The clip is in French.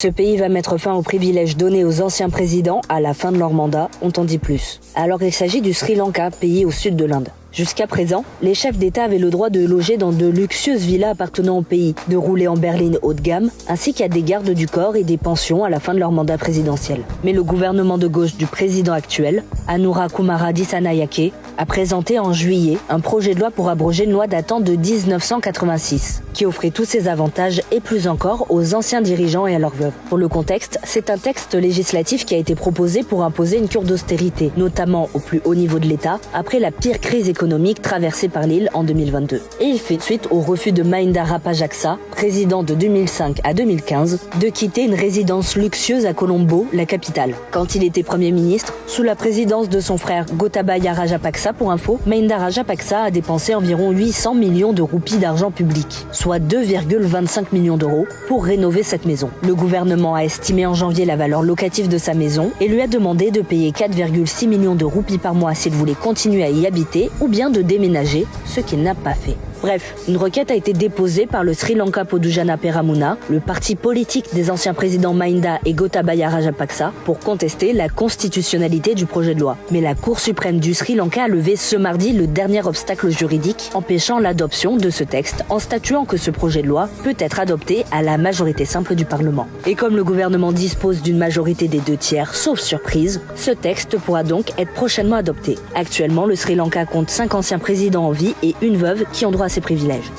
Ce pays va mettre fin aux privilèges donnés aux anciens présidents à la fin de leur mandat, on t'en dit plus. Alors il s'agit du Sri Lanka, pays au sud de l'Inde. Jusqu'à présent, les chefs d'État avaient le droit de loger dans de luxueuses villas appartenant au pays, de rouler en berline haut de gamme, ainsi qu'à des gardes du corps et des pensions à la fin de leur mandat présidentiel. Mais le gouvernement de gauche du président actuel, Anura Kumara Dissanayake, a présenté en juillet un projet de loi pour abroger une loi datant de 1986, qui offrait tous ces avantages et plus encore aux anciens dirigeants et à leurs veuves. Pour le contexte, c'est un texte législatif qui a été proposé pour imposer une cure d'austérité, notamment au plus haut niveau de l'État, après la pire crise économique traversée par l'île en 2022. Et il fait suite au refus de Mahinda Rajapaksa, président de 2005 à 2015, de quitter une résidence luxueuse à Colombo, la capitale. Quand il était Premier ministre, sous la présidence de son frère Gotabaya Rajapaksa, pour info, Mahinda Rajapaksa a dépensé environ 800 millions de roupies d'argent public, soit 2,25 millions d'euros, pour rénover cette maison. Le gouvernement a estimé en janvier la valeur locative de sa maison et lui a demandé de payer 4,6 millions de roupies par mois s'il voulait continuer à y habiter ou bien de déménager, ce qu'il n'a pas fait. Bref, une requête a été déposée par le Sri Lanka Podujana Peramuna, le parti politique des anciens présidents Mahinda et Gotabaya Rajapaksa, pour contester la constitutionnalité du projet de loi. Mais la Cour suprême du Sri Lanka a levé ce mardi le dernier obstacle juridique empêchant l'adoption de ce texte en statuant que ce projet de loi peut être adopté à la majorité simple du Parlement. Et comme le gouvernement dispose d'une majorité des 2/3, sauf surprise, ce texte pourra donc être prochainement adopté. Actuellement, le Sri Lanka compte 5 anciens présidents en vie et une veuve qui ont droit à ces privilèges.